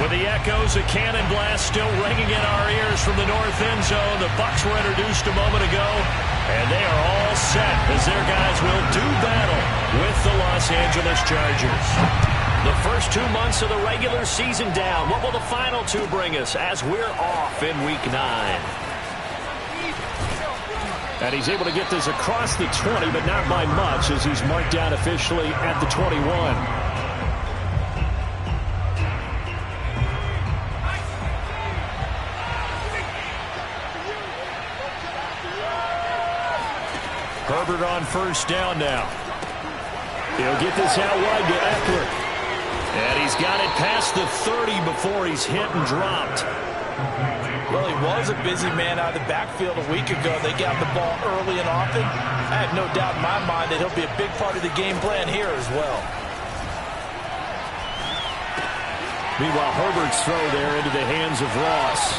With the echoes of cannon blast still ringing in our ears from the north end zone, the Bucs were introduced a moment ago, and they are all set as their guys will do battle with the Los Angeles Chargers. The first 2 months of the regular season down. What will the final 2 bring us as we're off in Week 9? And he's able to get this across the 20, but not by much as he's marked down officially at the 21. Herbert on first down now. He'll get this out wide to Eckler. And he's got it past the 30 before he's hit and dropped. Well, he was a busy man out of the backfield a week ago. They got the ball early and often. I have no doubt in my mind that he'll be a big part of the game plan here as well. Meanwhile, Herbert's throw there into the hands of Ross.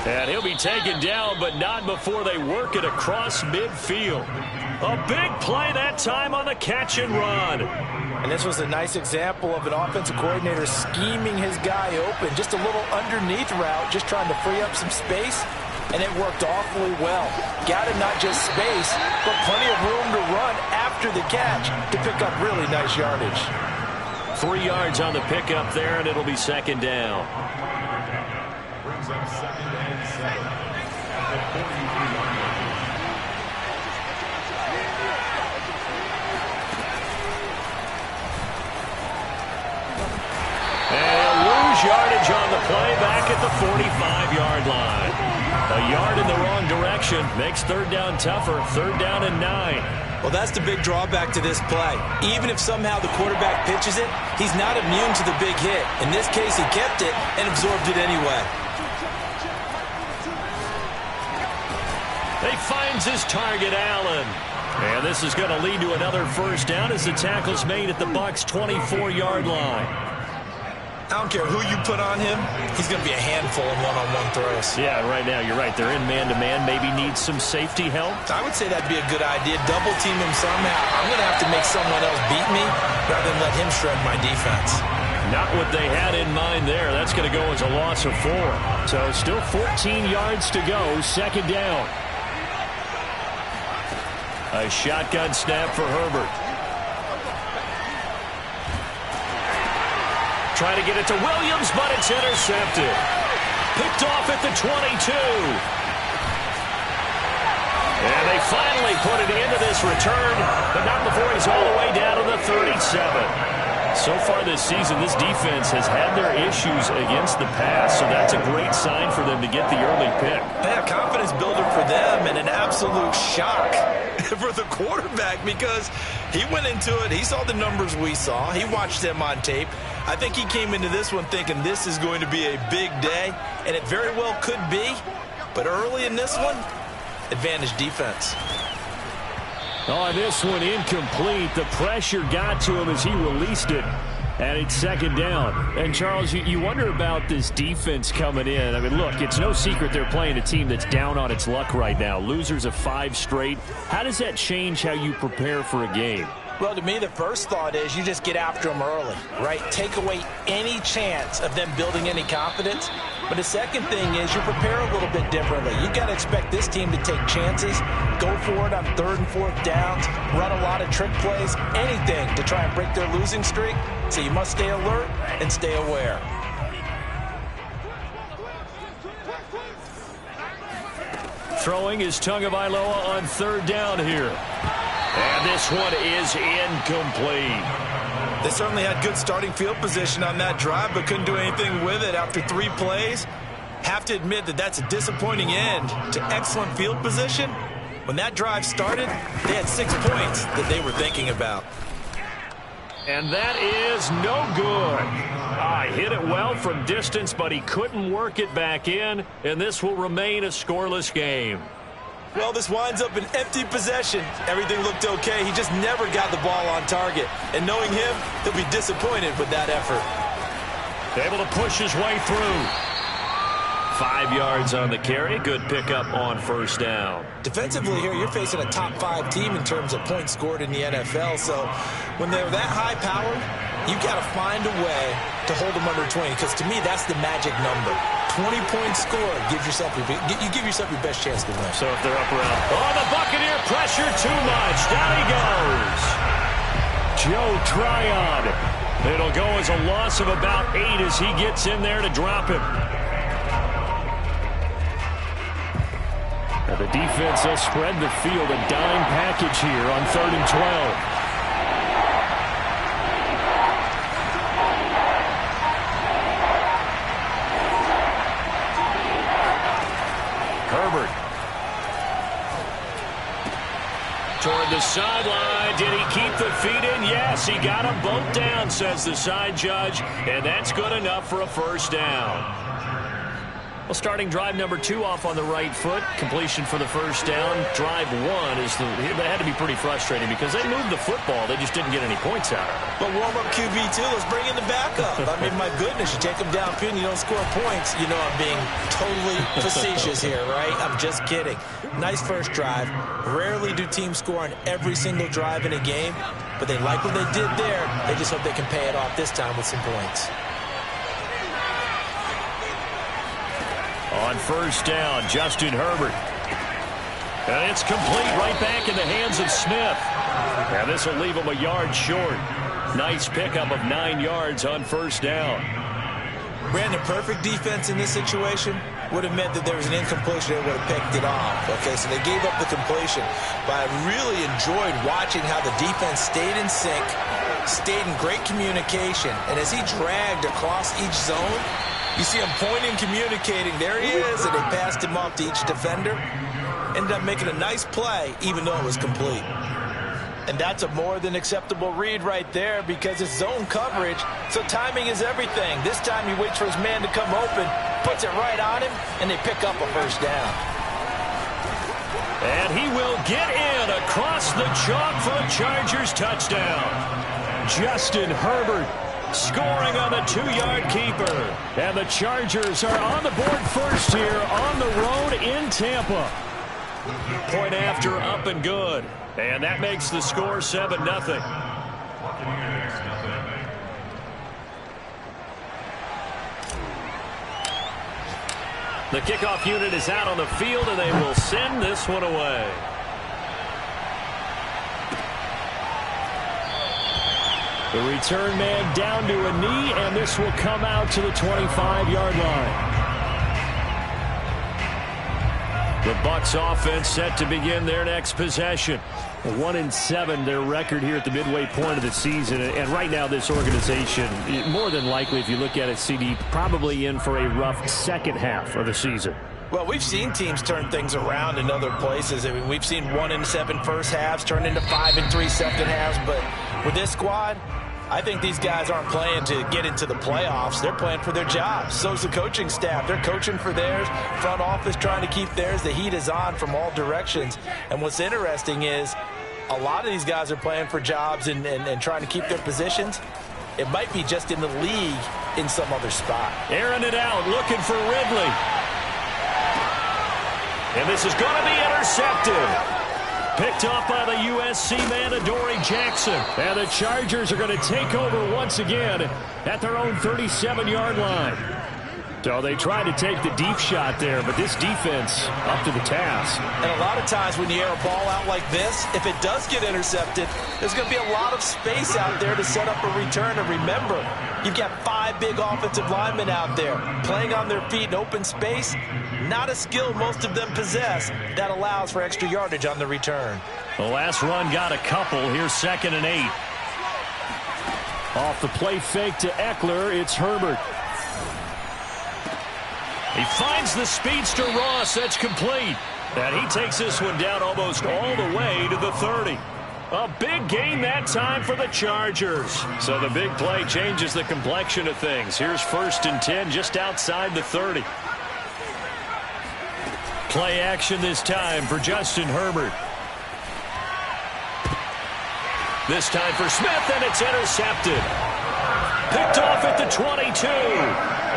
And he'll be taken down, but not before they work it across midfield. A big play that time on the catch and run. And this was a nice example of an offensive coordinator scheming his guy open. Just a little underneath route, just trying to free up some space. And it worked awfully well. Got him not just space, but plenty of room to run after the catch to pick up really nice yardage. 3 yards on the pickup there, and it'll be second down. Brings up second and 7 at the 43. And lose yardage on the play back at the 45-yard line. A yard in the wrong direction makes third down tougher. Third down and 9. Well, that's the big drawback to this play. Even if somehow the quarterback pitches it, he's not immune to the big hit. In this case, he kept it and absorbed it anyway. He finds his target, Allen. And this is going to lead to another first down as the tackle's made at the Bucs' 24-yard line. I don't care who you put on him, he's going to be a handful in one-on-one throws. Yeah, right now, you're right. They're in man-to-man. Maybe need some safety help. I would say that'd be a good idea. Double team him somehow. I'm going to have to make someone else beat me rather than let him shred my defense. Not what they had in mind there. That's going to go as a loss of 4. So still 14 yards to go. Second down. A shotgun snap for Herbert. Trying to get it to Williams, but it's intercepted. Picked off at the 22. And they finally put it into this return, but not before he's all the way down to the 37. So far this season, this defense has had their issues against the pass, so that's a great sign for them to get the early pick. Yeah, confidence builder for them and an absolute shock for the quarterback because he went into it. He saw the numbers we saw. He watched them on tape. I think he came into this one thinking this is going to be a big day, and it very well could be. But early in this one, advantage defense. Oh, this one incomplete. The pressure got to him as he released it. And it's second down. And, Charles, you wonder about this defense coming in. I mean, look, it's no secret they're playing a team that's down on its luck right now. Losers of 5 straight. How does that change how you prepare for a game? Well, to me, the first thought is you just get after them early, right? Take away any chance of them building any confidence. But the second thing is you prepare a little bit differently. You've got to expect this team to take chances, go for it on 3rd and 4th downs, run a lot of trick plays, anything to try and break their losing streak. So you must stay alert and stay aware. Throwing is Tagovailoa on 3rd down here. And this one is incomplete. They certainly had good starting field position on that drive, but couldn't do anything with it after 3 plays. Have to admit that that's a disappointing end to excellent field position. When that drive started, they had 6 points that they were thinking about. And that is no good. Hit it well from distance, but he couldn't work it back in, and this will remain a scoreless game. Well, this winds up an empty possession. Everything looked okay. He just never got the ball on target. And knowing him, he'll be disappointed with that effort. Able to push his way through. 5 yards on the carry. Good pickup on first down. Defensively here, you're facing a top 5 team in terms of points scored in the NFL. So when they're that high-powered, You've got to find a way to hold them under 20, because to me, that's the magic number. 20-point score gives yourself you give yourself your best chance to win. So if they're up around, oh, the Buccaneer pressure too much. Down he goes. Joe Tryon. It'll go as a loss of about 8 as he gets in there to drop him. Now the defense will spread the field, a dime package here on 3rd and 12. Herbert. Toward the sideline. Did he keep the feet in? Yes, he got them both down, says the side judge. And that's good enough for a first down. Well, starting drive number 2 off on the right foot. Completion for the first down. Drive 1 is that had to be pretty frustrating because they moved the football. They just didn't get any points out of it. But warm-up QB2, let's bring in the backup. I mean, my goodness, you take them downfield and you don't score points. You know I'm being totally facetious here, right? I'm just kidding. Nice first drive. Rarely do teams score on every single drive in a game, but they like what they did there. They just hope they can pay it off this time with some points. On first down, Justin Herbert. And it's complete right back in the hands of Smith. And this will leave him a yard short. Nice pickup of 9 yards on first down. Brandon, perfect defense in this situation would have meant that there was an incompletion that would have picked it off. Okay, so they gave up the completion. But I really enjoyed watching how the defense stayed in sync, stayed in great communication. And as he dragged across each zone, you see him pointing, communicating. There he is, and they passed him off to each defender. Ended up making a nice play, even though it was complete. And that's a more than acceptable read right there because it's zone coverage, so timing is everything. This time he waits for his man to come open, puts it right on him, and they pick up a first down. And he will get in across the chalk for a Chargers touchdown. Justin Herbert scoring on the 2-yard keeper. And the Chargers are on the board first here on the road in Tampa. Point after up and good. And that makes the score 7-0. The kickoff unit is out on the field, and they will send this one away. The return man down to a knee, and this will come out to the 25-yard line. The Bucs offense set to begin their next possession. 1-7, their record here at the midway point of the season. And right now, this organization, more than likely, if you look at it, CD, probably in for a rough second half of the season. Well, we've seen teams turn things around in other places. I mean, we've seen 1-7 first halves turn into 5-3 second halves. But with this squad, I think these guys aren't playing to get into the playoffs. They're playing for their jobs. So's the coaching staff. They're coaching for theirs. Front office trying to keep theirs. The heat is on from all directions. And what's interesting is a lot of these guys are playing for jobs and trying to keep their positions. It might be just in the league in some other spot. Airing it out, looking for Ridley. And this is going to be intercepted. Picked off by the USC man, Adoree Jackson. And the Chargers are going to take over once again at their own 37-yard line. So they tried to take the deep shot there, but this defense up to the task. And a lot of times when you air a ball out like this, if it does get intercepted, there's going to be a lot of space out there to set up a return. And remember, you've got 5 big offensive linemen out there playing on their feet in open space. Not a skill most of them possess that allows for extra yardage on the return. The last run got a couple. Here's 2nd and 8. Off the play fake to Eckler, it's Herbert. He finds the speedster Ross. That's complete. And he takes this one down almost all the way to the 30. A big gain that time for the Chargers. So the big play changes the complexion of things. Here's 1st and 10 just outside the 30. Play action this time for Justin Herbert. This time for Smith, and it's intercepted. Picked off at the 22.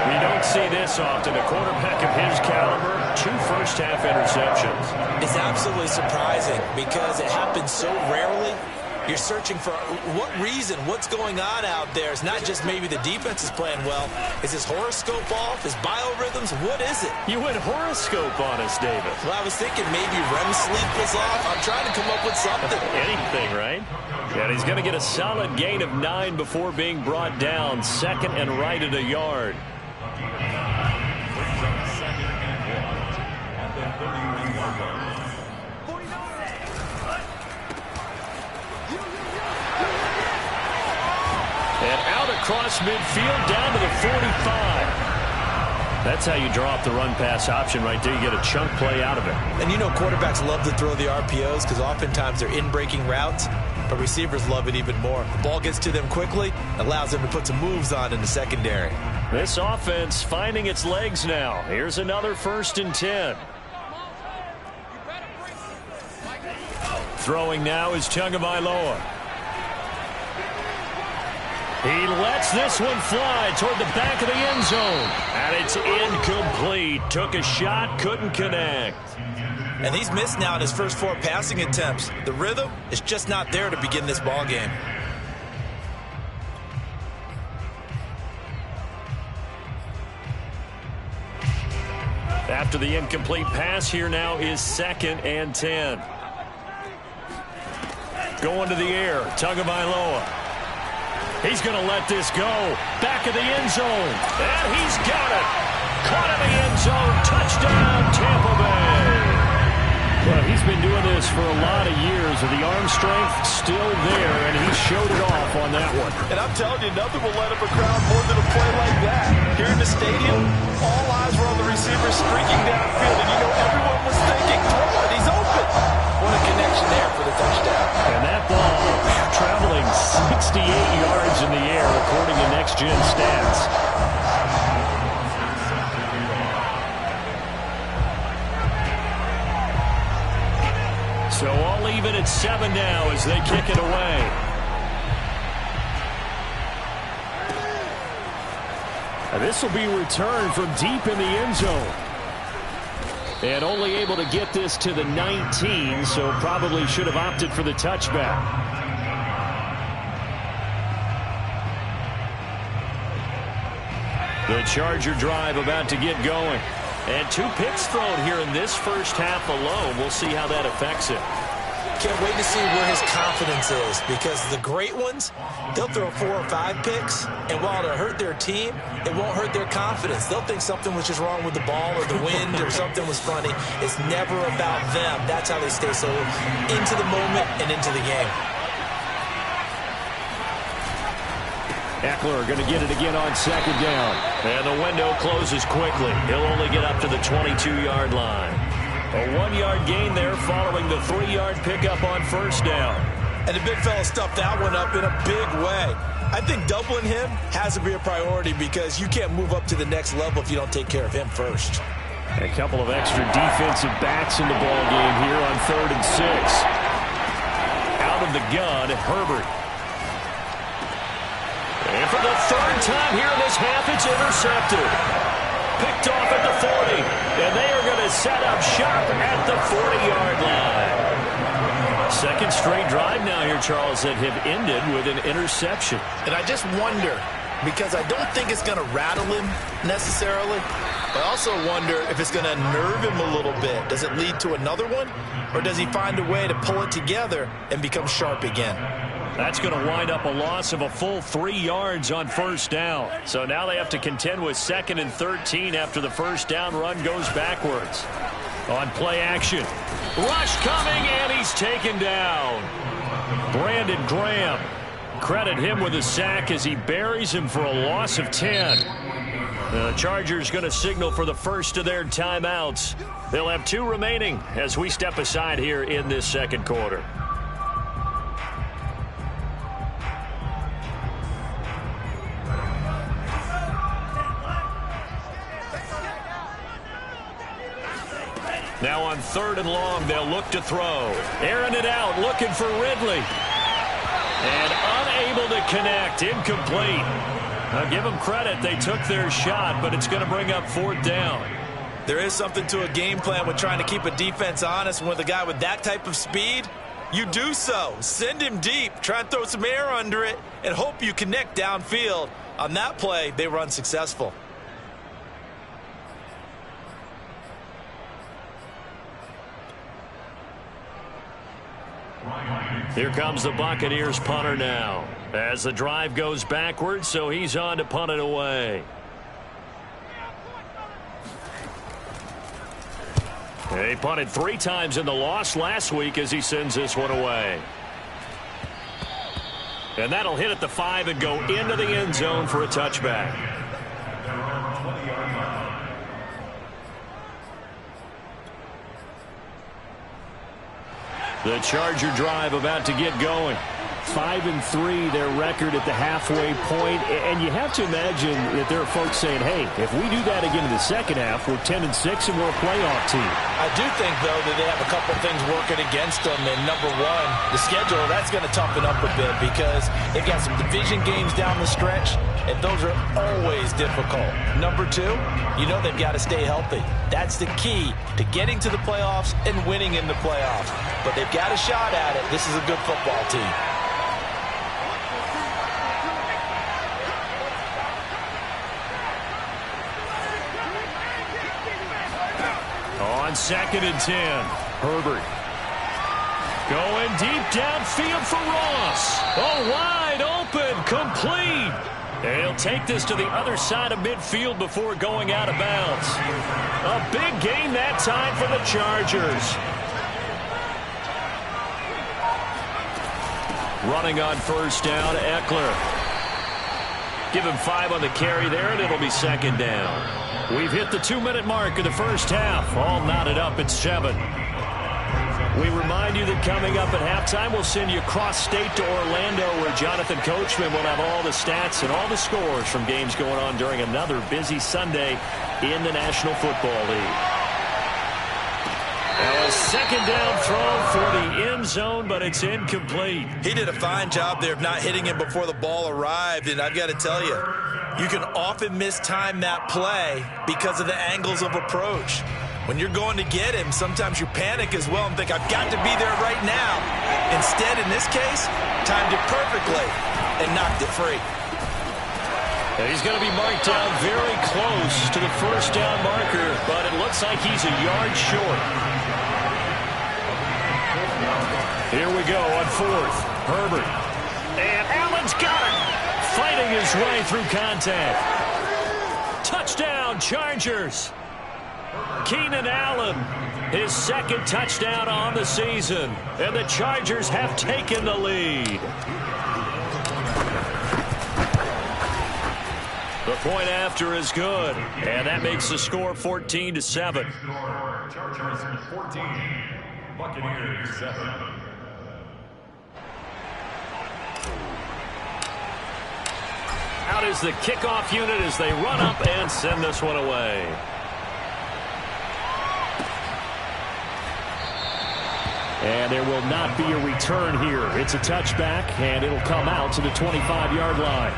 We don't see this often. A quarterback of his caliber, 2 first-half interceptions. It's absolutely surprising because it happens so rarely. You're searching for what reason, what's going on out there. It's not just maybe the defense is playing well. Is his horoscope off? His biorhythms? What is it? You went horoscope on us, David. Well, I was thinking maybe REM sleep was off. I'm trying to come up with something. Anything, right? And he's going to get a solid gain of 9 before being brought down. 2nd and right at a yard. Brings up 2nd and 1 at the 31-yard line. And out across midfield down to the 45. That's how you draw up the run-pass option right there. You get a chunk play out of it. And you know quarterbacks love to throw the RPOs because oftentimes they're in-breaking routes, but receivers love it even more. The ball gets to them quickly, allows them to put some moves on in the secondary. This offense finding its legs now. Here's another 1st and 10. Throwing now is Tagovailoa. He lets this one fly toward the back of the end zone. And it's incomplete. Took a shot, couldn't connect. And he's missed now in his first 4 passing attempts. The rhythm is just not there to begin this ball game. After the incomplete pass, here now is 2nd and 10. Going to the air, Tagovailoa. He's going to let this go. Back of the end zone. And he's got it. Caught in the end zone. Touchdown, Tampa Bay. Well, he's been doing this for a lot of years, and the arm strength still there, and he showed it off on that one. And I'm telling you, nothing will let up a crowd more than a play like that. Here in the stadium, all eyes were on the receiver streaking downfield, and you know everyone was thinking, throw it, he's open. What a connection there for the touchdown. And that ball traveling 68 yards in the air, according to Next Gen Stats. So all even at 7 now as they kick it away. And this will be returned from deep in the end zone. And only able to get this to the 19, so probably should have opted for the touchback. The Charger drive about to get going. And 2 picks thrown here in this first half alone. We'll see how that affects it. Can't wait to see where his confidence is, because the great ones, they'll throw 4 or 5 picks, and while it'll hurt their team, it won't hurt their confidence. They'll think something was just wrong with the ball or the wind or something was funny. It's never about them. That's how they stay so into the moment and into the game. Eckler going to get it again on 2nd down. And the window closes quickly. He'll only get up to the 22-yard line. A 1-yard gain there following the 3-yard pickup on 1st down. And the big fella stuffed that one up in a big way. I think doubling him has to be a priority because you can't move up to the next level if you don't take care of him first. A couple of extra defensive backs in the ball game here on 3rd and 6. Out of the gun, Herbert. And for the 3rd time here in this half, it's intercepted. Picked off at the 40. And they are going to set up shop at the 40-yard line. 2nd straight drive now here, Charles, that have ended with an interception. And I just wonder, because I don't think it's going to rattle him necessarily, but I also wonder if it's going to nerve him a little bit. Does it lead to another one? Or does he find a way to pull it together and become sharp again? That's going to wind up a loss of a full 3 yards on 1st down. So now they have to contend with 2nd and 13 after the 1st down run goes backwards. On play action. Rush coming, and he's taken down. Brandon Graham. Credit him with a sack as he buries him for a loss of 10. The Chargers going to signal for the first of their timeouts. They'll have 2 remaining as we step aside here in this 2nd quarter. Now on 3rd and long, they'll look to throw. Airing it out, looking for Ridley. And unable to connect, incomplete. Now give them credit, they took their shot, but it's going to bring up 4th down. There is something to a game plan with trying to keep a defense honest. When with a guy with that type of speed, you do so. Send him deep. Try and throw some air under it and hope you connect downfield. On that play, they were unsuccessful. Here comes the Buccaneers punter now. As the drive goes backwards, so he's on to punt it away. He punted 3 times in the loss last week as he sends this one away. And that'll hit at the 5 and go into the end zone for a touchback. The Charger drive about to get going. 5-3, their record at the halfway point. And you have to imagine that there are folks saying, hey, if we do that again in the second half, we're 10-6 and we're a playoff team. I do think, though, that they have a couple things working against them. And number one, the schedule, that's going to toughen up a bit because they've got some division games down the stretch, and those are always difficult. Number two, you know they've got to stay healthy. That's the key to getting to the playoffs and winning in the playoffs. But they've got a shot at it. This is a good football team. On 2nd and 10, Herbert. Going deep downfield for Ross. Oh, wide open, complete. And he'll take this to the other side of midfield before going out of bounds. A big gain that time for the Chargers. Running on first down, Eckler. Give him 5 on the carry there, and it'll be 2nd down. We've hit the 2-minute mark of the first half. All knotted up at 7. We remind you that coming up at halftime, we'll send you cross-state to Orlando, where Jonathan Coachman will have all the stats and all the scores from games going on during another busy Sunday in the National Football League. Now a 2nd down throw for the end zone, but it's incomplete. He did a fine job there of not hitting him before the ball arrived, and I've got to tell you, you can often mistime that play because of the angles of approach. When you're going to get him, sometimes you panic as well and think, I've got to be there right now. Instead, in this case, timed it perfectly and knocked it free. And he's going to be marked down very close to the first down marker, but it looks like he's a yard short. Here we go on 4th. Herbert. And Allen's got it. Fighting his way through contact. Touchdown, Chargers. Keenan Allen, his 2nd touchdown on the season. And the Chargers have taken the lead. The point after is good. And that makes the score 14-7. Chargers 14, Buccaneers 7. Out is the kickoff unit as they run up and send this one away. And there will not be a return here. It's a touchback, and it'll come out to the 25-yard line.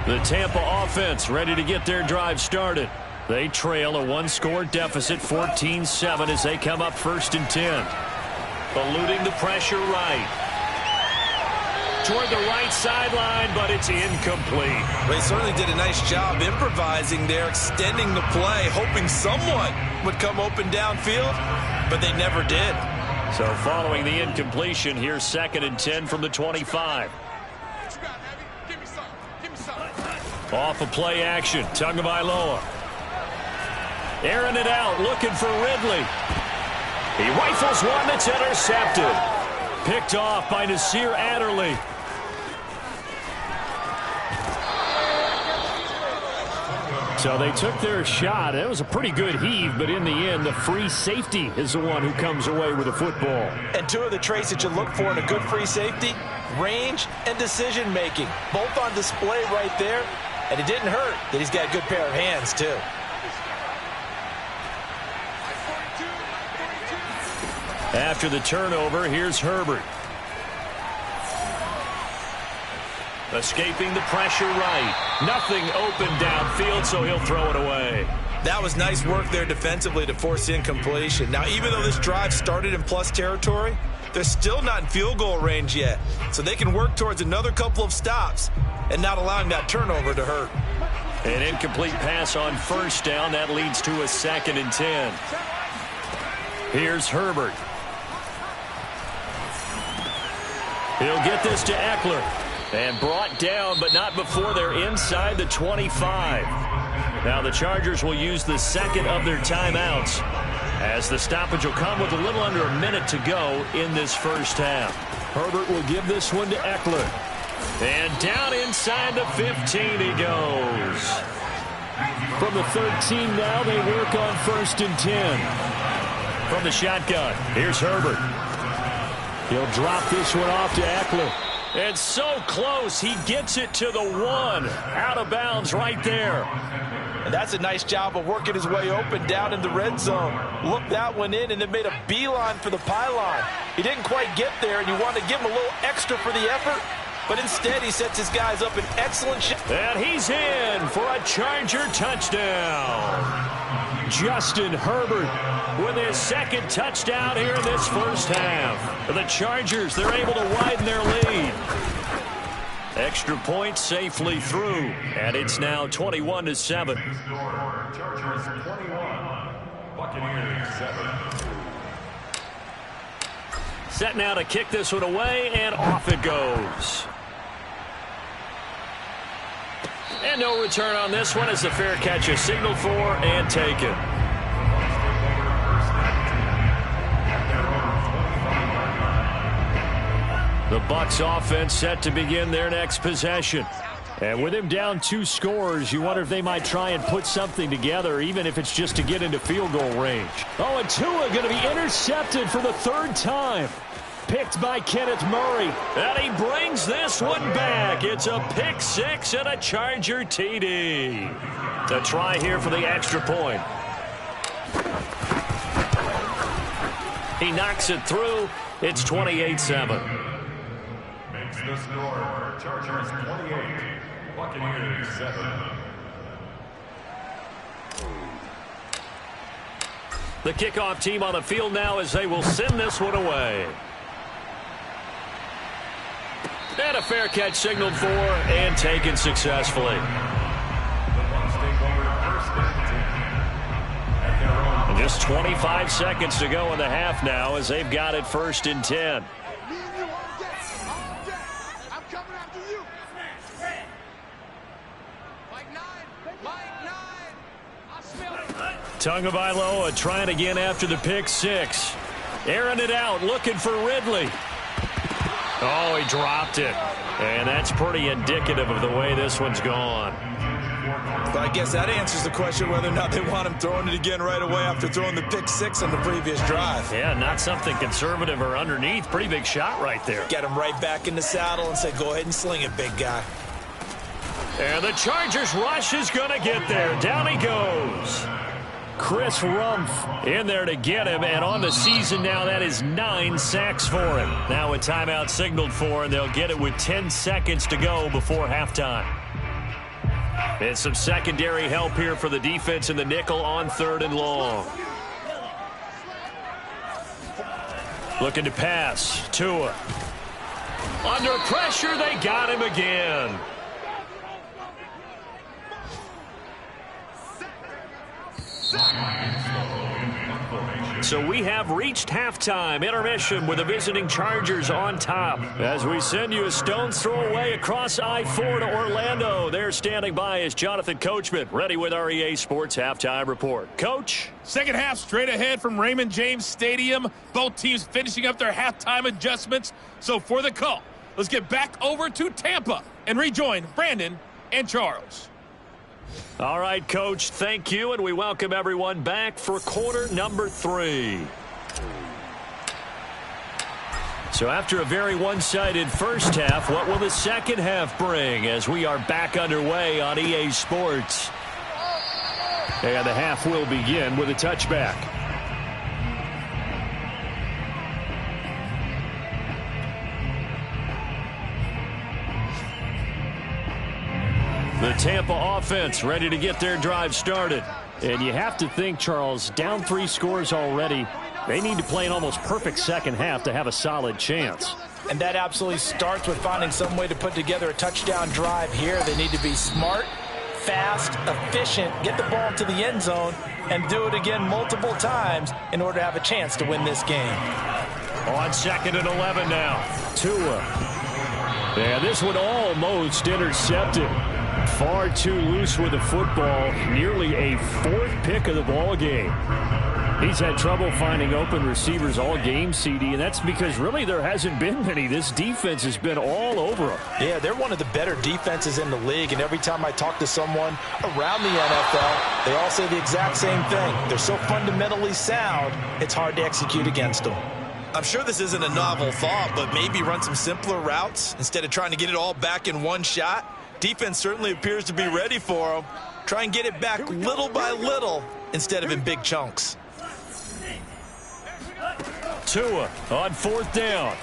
The Tampa offense ready to get their drive started. They trail a 1-score deficit, 14-7, as they come up 1st and 10. Eluding the pressure right. Toward the right sideline, but it's incomplete. They certainly did a nice job improvising there, extending the play, hoping someone would come open downfield, but they never did. So following the incompletion, here's 2nd and 10 from the 25. Off of play action, Tagovailoa. Airing it out, looking for Ridley. He rifles one that's intercepted. Picked off by Nasir Adderley. So they took their shot. It was a pretty good heave, but in the end, the free safety is the one who comes away with the football. And 2 of the traits that you look for in a good free safety, range and decision-making. Both on display right there. And it didn't hurt that he's got a good pair of hands, too. After the turnover, here's Herbert. Escaping the pressure right. Nothing open downfield, so he'll throw it away. That was nice work there defensively to force incompletion. Now, even though this drive started in plus territory, they're still not in field goal range yet. So they can work towards another couple of stops and not allowing that turnover to hurt. An incomplete pass on first down. That leads to a 2nd and 10. Here's Herbert. He'll get this to Eckler. And brought down, but not before they're inside the 25. Now the Chargers will use the second of their timeouts, as the stoppage will come with a little under a minute to go in this first half. Herbert will give this one to Eckler. And down inside the 15 he goes. From the 13 now, they work on 1st and 10. From the shotgun, here's Herbert. He'll drop this one off to Eckler. And so close, he gets it to the 1. Out of bounds right there. And that's a nice job of working his way open down in the red zone. Looked that one in and then made a beeline for the pylon. He didn't quite get there, and you want to give him a little extra for the effort. But instead, he sets his guys up in excellent shape. And he's in for a Charger touchdown. Justin Herbert with his 2nd touchdown here in this first half. The Chargers, they're able to widen their lead. Extra point safely through, and it's now 21-7. Chargers 21, Buccaneers 7. Set now to kick this one away, and off it goes. And no return on this one as the fair catch is signaled for and taken. The Bucs offense set to begin their next possession. And with him down 2 scores, you wonder if they might try and put something together, even if it's just to get into field goal range. Oh, and Tua going to be intercepted for the 3rd time. Picked by Kenneth Murray. And he brings this one back. It's a pick 6 and a Charger TD. The try here for the extra point. He knocks it through. It's 28-7. Makes the score. Chargers 28, Buccaneers 7. The kickoff team on the field now as they will send this one away. And a fair catch signaled for and taken successfully. And just 25 seconds to go in the half now as they've got it 1st and 10. Tagovailoa trying again after the pick 6. Airing it out, looking for Ridley. Oh, he dropped it. And that's pretty indicative of the way this one's gone. But I guess that answers the question whether or not they want him throwing it again right away after throwing the pick 6 on the previous drive. Yeah, not something conservative or underneath. Pretty big shot right there. Get him right back in the saddle and say, go ahead and sling it, big guy. And the Chargers rush is going to get there. Down he goes. Chris Rumph in there to get him, and on the season now, that is 9 sacks for him. Now a timeout signaled for, and they'll get it with 10 seconds to go before halftime. And some secondary help here for the defense in the nickel on 3rd and long. Looking to pass. Tua. Under pressure, they got him again. So we have reached halftime. Intermission with the visiting Chargers on top. As we send you a stone's throw away across I-4 to Orlando. There standing by is Jonathan Coachman, ready with our EA Sports Halftime Report. Coach? Second half straight ahead from Raymond James Stadium. Both teams finishing up their halftime adjustments. So for the call, let's get back over to Tampa and rejoin Brandon and Charles. All right, Coach, thank you, and we welcome everyone back for quarter number 3. So after a very one-sided first half, what will the second half bring as we are back underway on EA Sports? And the half will begin with a touchback. The Tampa offense ready to get their drive started. And you have to think, Charles, down 3 scores already. They need to play an almost perfect second half to have a solid chance. And that absolutely starts with finding some way to put together a touchdown drive here. They need to be smart, fast, efficient, get the ball to the end zone, and do it again multiple times in order to have a chance to win this game. On 2nd and 11 now. Tua. Yeah, this one almost intercepted. Far too loose with the football. Nearly a 4th pick of the ball game. He's had trouble finding open receivers all game, CD, and that's because really there hasn't been many. This defense has been all over him. Yeah, they're one of the better defenses in the league, and every time I talk to someone around the NFL, they all say the exact same thing. They're so fundamentally sound, it's hard to execute against them. I'm sure this isn't a novel thought, but maybe run some simpler routes instead of trying to get it all back in one shot. Defense certainly appears to be ready for them. Try and get it back little by little instead of in big chunks. Tua on 4th down.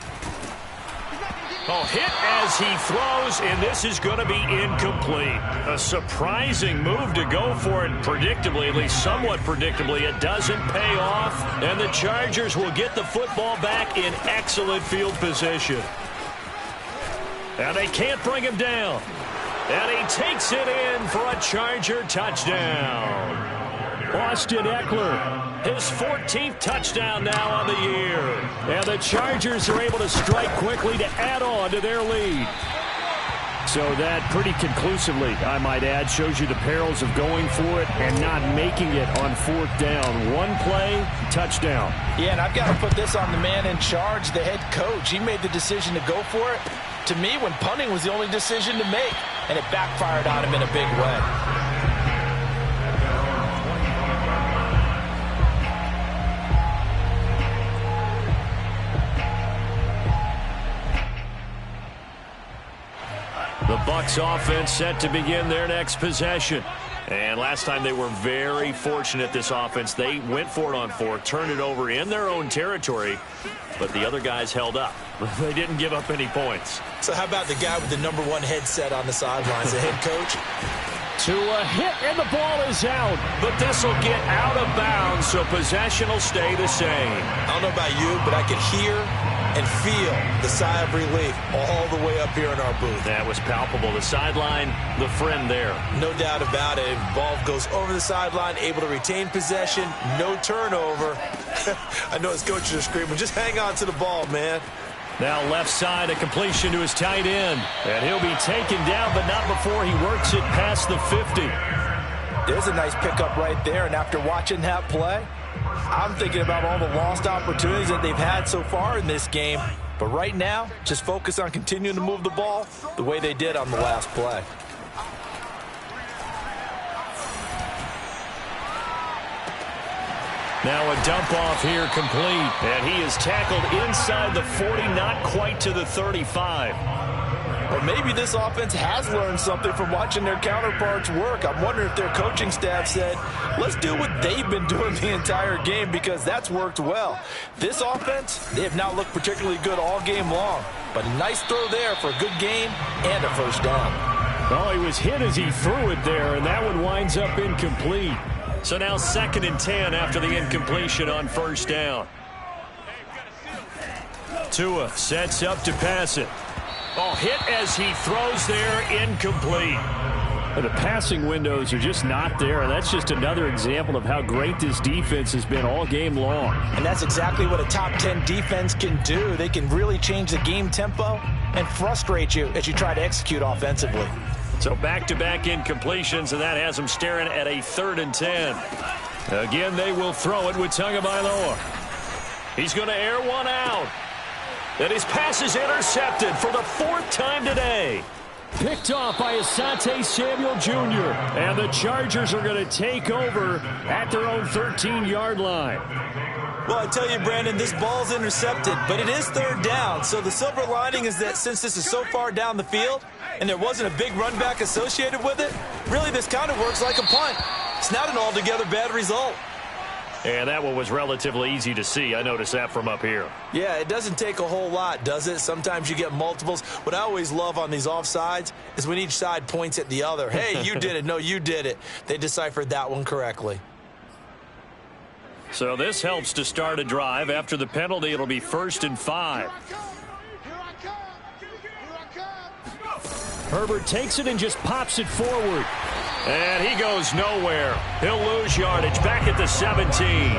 Hit as he throws, and this is going to be incomplete. A surprising move to go for it predictably, at least somewhat predictably. It doesn't pay off, and the Chargers will get the football back in excellent field position. And they can't bring him down. And he takes it in for a Charger touchdown. Austin Eckler, his 14th touchdown now on the year. And the Chargers are able to strike quickly to add on to their lead. So that pretty conclusively, I might add, shows you the perils of going for it and not making it on 4th down. One play, touchdown. Yeah, and I've got to put this on the man in charge, the head coach. He made the decision to go for it. To me, when punting was the only decision to make, and it backfired on him in a big way. The Bucs offense set to begin their next possession. And last time they were very fortunate, this offense. They went for it on 4, turned it over in their own territory, but the other guys held up. They didn't give up any points. So how about the guy with the #1 headset on the sidelines, the head coach? Tua hit, and the ball is out. But this will get out of bounds, so possession will stay the same. I don't know about you, but I could hear and feel the sigh of relief all the way up here in our booth. That was palpable. The sideline, the friend there. No doubt about it. Ball goes over the sideline, able to retain possession, no turnover. I know his coaches are screaming, just hang on to the ball, man. Now left side, a completion to his tight end. And he'll be taken down, but not before he works it past the 50. There's a nice pickup right there, and after watching that play, I'm thinking about all the lost opportunities that they've had so far in this game. But right now, just focus on continuing to move the ball the way they did on the last play. Now a dump off here complete. And he is tackled inside the 40, not quite to the 35. Or maybe this offense has learned something from watching their counterparts work. I'm wondering if their coaching staff said, let's do what they've been doing the entire game, because that's worked well. This offense, they have not looked particularly good all game long. But a nice throw there for a good gain and a first down. Well, he was hit as he threw it there, and that one winds up incomplete. So now 2nd and 10 after the incompletion on 1st down. Tua sets up to pass it. Hit as he throws there, incomplete. The passing windows are just not there, and that's just another example of how great this defense has been all game long. And that's exactly what a top 10 defense can do. They can really change the game tempo and frustrate you as you try to execute offensively. So back-to-back incompletions, and that has them staring at a 3rd and 10. Again, they will throw it with Tagovailoa. He's going to air one out. And his pass is intercepted for the 4th time today. Picked off by Asante Samuel Jr. And the Chargers are going to take over at their own 13-yard line. Well, I tell you, Brandon, this ball's intercepted, but it is 3rd down. So the silver lining is that since this is so far down the field and there wasn't a big run back associated with it, really this kind of works like a punt. It's not an altogether bad result. And that one was relatively easy to see. I noticed that from up here. Yeah, it doesn't take a whole lot, does it? Sometimes you get multiples. What I always love on these offsides is when each side points at the other. Hey, you did it. No, you did it. They deciphered that one correctly. So this helps to start a drive. After the penalty, it'll be 1st and 5. Herbert takes it and just pops it forward. And he goes nowhere. He'll lose yardage back at the 17.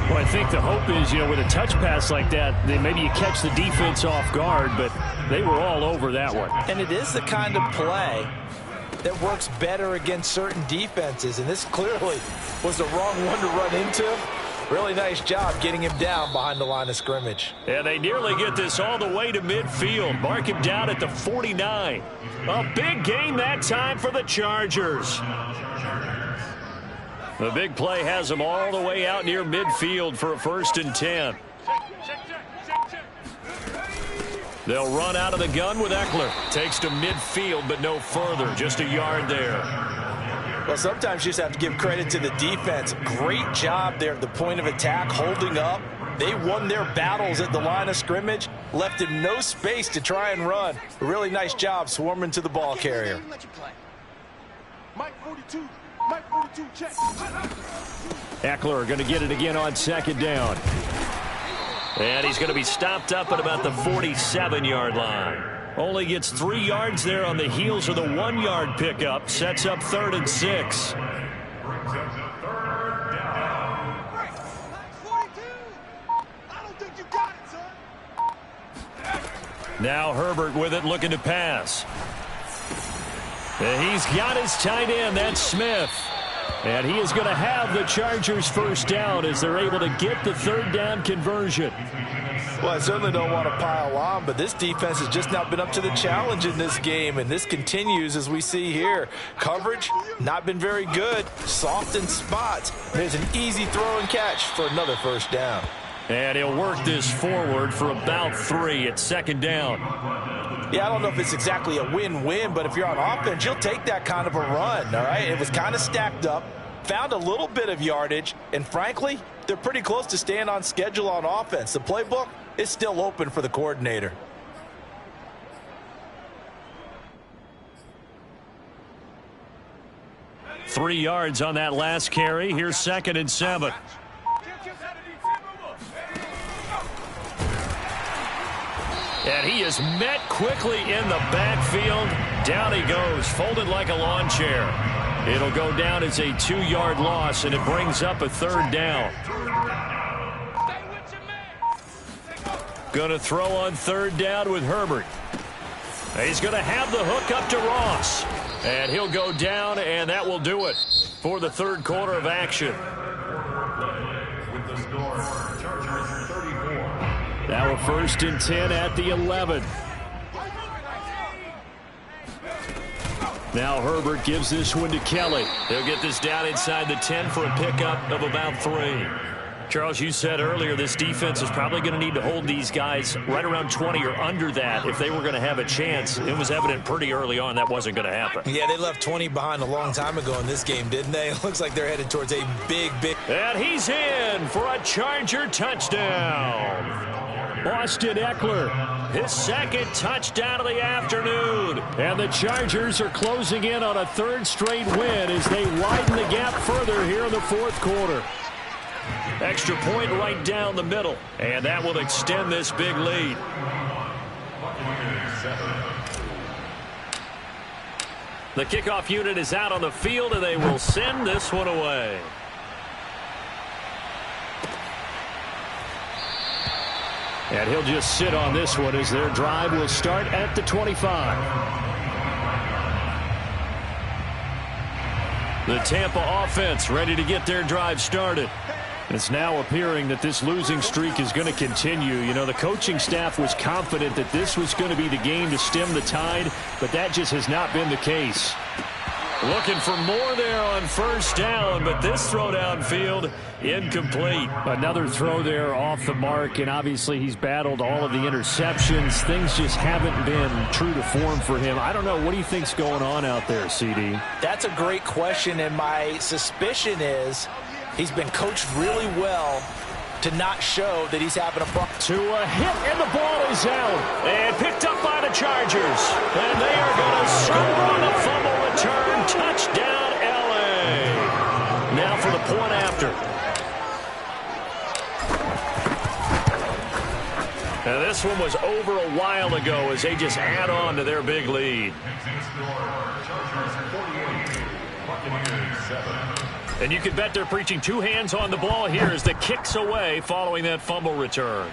Well, I think the hope is, with a touch pass like that, maybe you catch the defense off guard, but they were all over that one. And it is the kind of play that works better against certain defenses, and this clearly was the wrong one to run into. Really nice job getting him down behind the line of scrimmage. And they nearly get this all the way to midfield. Mark him down at the 49. A big gain that time for the Chargers. The big play has them all the way out near midfield for a 1st and 10. They'll run out of the gun with Eckler. Takes to midfield, but no further. Just a yard there. Well, sometimes you just have to give credit to the defense. Great job there at the point of attack, holding up. They won their battles at the line of scrimmage, left him no space to try and run. A really nice job swarming to the ball carrier. Eckler going to get it again on 2nd down. And he's going to be stopped up at about the 47-yard line. Only gets 3 yards there on the heels of the 1-yard pickup. Sets up 3rd and 6. Now Herbert with it, looking to pass. And he's got his tight end. That's Smith. And he is going to have the Chargers 1st down as they're able to get the 3rd down conversion. Well, I certainly don't want to pile on, but this defense has just not been up to the challenge in this game, and this continues as we see here. Coverage, not been very good. Soft in spots. There's an easy throw and catch for another 1st down. And he'll work this forward for about 3 at 2nd down. Yeah, I don't know if it's exactly a win-win, but if you're on offense, you'll take that kind of a run, all right? It was kind of stacked up, found a little bit of yardage, and frankly, they're pretty close to staying on schedule on offense. The playbook is still open for the coordinator. Three yards on that last carry. Here's 2nd and 7. And he is met quickly in the backfield. Down he goes, folded like a lawn chair. It'll go down as a 2-yard loss, and it brings up a 3rd down. Going to throw on 3rd down with Herbert. He's going to have the hook up to Ross. And he'll go down, and that will do it for the 3rd quarter of action. With the score, Chargers 34. Now a 1st and 10 at the 11. Now Herbert gives this one to Kelly. They'll get this down inside the 10 for a pickup of about 3. Charles, you said earlier this defense is probably going to need to hold these guys right around 20 or under that if they were going to have a chance. It was evident pretty early on that wasn't going to happen. Yeah, they left 20 behind a long time ago in this game, didn't they? It looks like they're headed towards a big. And he's in for a Charger touchdown. Austin Eckler, his 2nd touchdown of the afternoon. And the Chargers are closing in on a 3rd straight win as they widen the gap further here in the 4th quarter. Extra point right down the middle, and that will extend this big lead. The kickoff unit is out on the field, and they will send this one away. And he'll just sit on this one as their drive will start at the 25. The Tampa offense ready to get their drive started. It's now appearing that this losing streak is going to continue. You know, the coaching staff was confident that this was going to be the game to stem the tide, but that just has not been the case. Looking for more there on 1st down, but this throw downfield incomplete. Another throw there off the mark, and obviously he's battled all of the interceptions. Things just haven't been true to form for him. I don't know. What do you think's going on out there, CD? That's a great question, and my suspicion is He's been coached really well to not show that he's having a problem. To a hit, and the ball is out. And picked up by the Chargers. And they are going to score on the fumble return. Touchdown, LA. Now for the point after. Now this one was over a while ago as they just add on to their big lead. And you can bet they're preaching two hands on the ball here as the kick's away following that fumble return.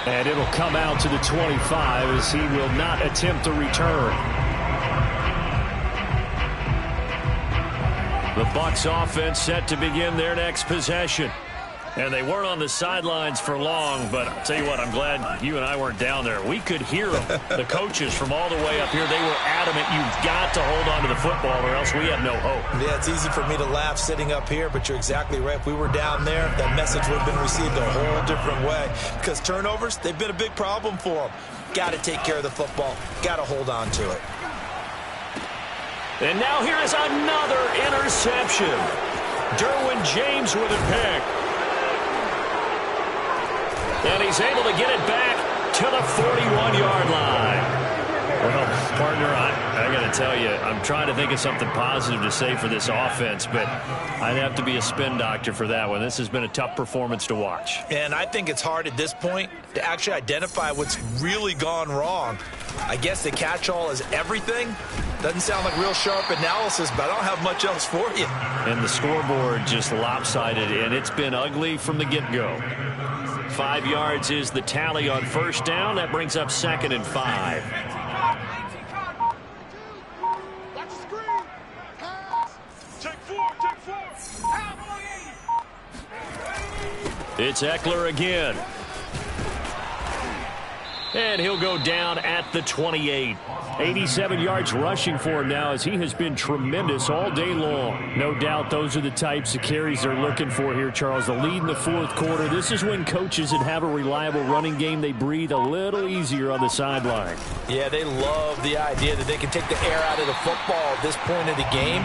And it'll come out to the 25 as he will not attempt to return. The Bucs offense set to begin their next possession. And they weren't on the sidelines for long, but I'll tell you what, I'm glad you and I weren't down there. We could hear them, the coaches from all the way up here. They were adamant, you've got to hold on to the football or else we have no hope. Yeah, it's easy for me to laugh sitting up here, but you're exactly right. If we were down there, that message would have been received a whole different way. Because turnovers, they've been a big problem for them. Got to take care of the football. Got to hold on to it. And now here is another interception. Derwin James with a pick. And he's able to get it back to the 41-yard line. Well, partner, I got to tell you, I'm trying to think of something positive to say for this offense, but I'd have to be a spin doctor for that one. This has been a tough performance to watch. And I think it's hard at this point to actually identify what's really gone wrong. I guess the catch-all is everything. Doesn't sound like real sharp analysis, but I don't have much else for you. And the scoreboard just lopsided, and it's been ugly from the get-go. 5 yards is the tally on first down. That brings up 2nd and 5. It's Eckler again. And he'll go down at the 28. 87 yards rushing for him now as he has been tremendous all day long. No doubt those are the types of carries they're looking for here, Charles. The lead in the fourth quarter. This is when coaches that have a reliable running game, they breathe a little easier on the sideline. Yeah, they love the idea that they can take the air out of the football at this point of the game.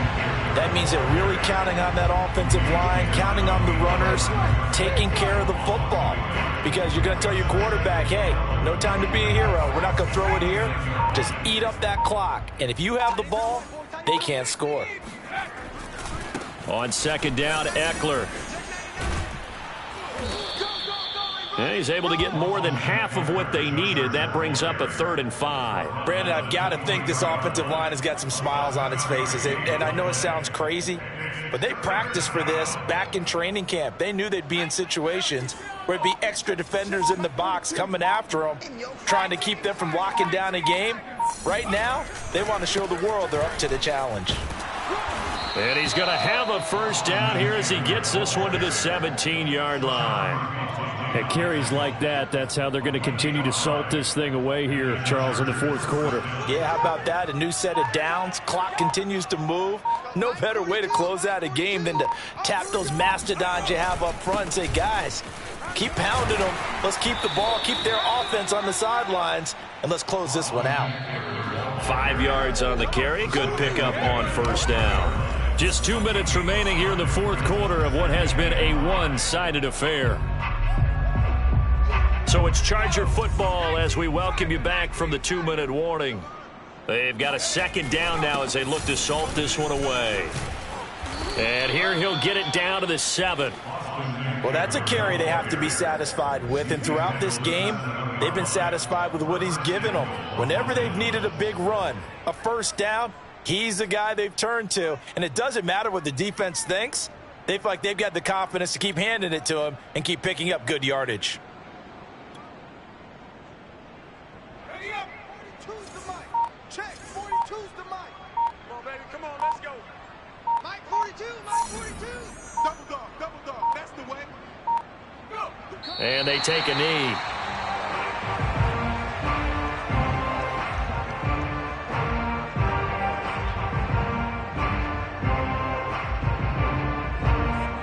That means they're really counting on that offensive line, counting on the runners, taking care of the football. Because you're going to tell your quarterback, hey, no time to be a hero. We're not going to throw it here. Just eat up that clock. And if you have the ball, they can't score. On 2nd down, Eckler. And he's able to get more than half of what they needed. That brings up a 3rd and 5. Brandon, I've got to think this offensive line has got some smiles on its faces. And I know it sounds crazy, but they practiced for this back in training camp. They knew they'd be in situations where it'd be extra defenders in the box coming after them, trying to keep them from locking down a game. Right now, they want to show the world they're up to the challenge. And he's going to have a first down here as he gets this one to the 17-yard line. At carries like that, that's how they're going to continue to salt this thing away here, Charles, in the fourth quarter. Yeah, how about that? A new set of downs. Clock continues to move. No better way to close out a game than to tap those mastodons you have up front and say, guys, keep pounding them. Let's keep the ball, keep their offense on the sidelines, and let's close this one out. 5 yards on the carry. Good pickup on first down. Just 2 minutes remaining here in the fourth quarter of what has been a one-sided affair. So it's Charger football as we welcome you back from the 2-minute warning. They've got a 2nd down now as they look to salt this one away. And here he'll get it down to the 7. Well, that's a carry they have to be satisfied with. And throughout this game, they've been satisfied with what he's given them. Whenever they've needed a big run, a first down, he's the guy they've turned to. And it doesn't matter what the defense thinks. They feel like they've got the confidence to keep handing it to him and keep picking up good yardage. And they take a knee.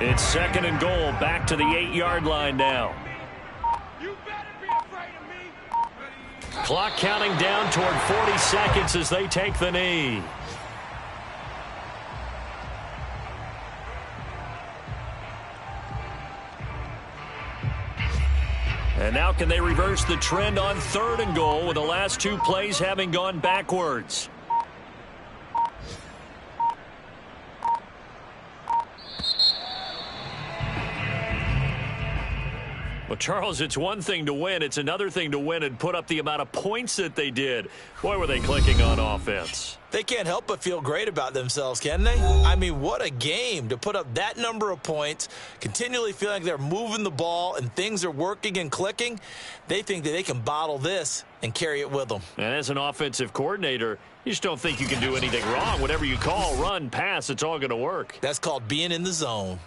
It's 2nd and goal. Back to the 8-yard line now. You better be afraid of me. Clock counting down toward 40 seconds as they take the knee. And now can they reverse the trend on 3rd and goal with the last 2 plays having gone backwards? Well, Charles, it's one thing to win. It's another thing to win and put up the amount of points that they did. Boy, were they clicking on offense. They can't help but feel great about themselves, can they? I mean, what a game to put up that number of points, continually feeling like they're moving the ball and things are working and clicking. They think that they can bottle this and carry it with them. And as an offensive coordinator, you just don't think you can do anything wrong. Whatever you call, run, pass, it's all going to work. That's called being in the zone.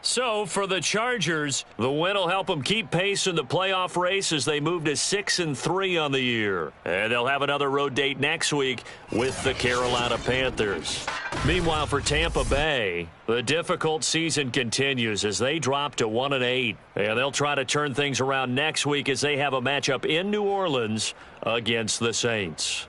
So, for the Chargers, the win will help them keep pace in the playoff race as they move to 6-3 on the year. And they'll have another road date next week with the Carolina Panthers. Meanwhile, for Tampa Bay, the difficult season continues as they drop to 1-8. And they'll try to turn things around next week as they have a matchup in New Orleans against the Saints.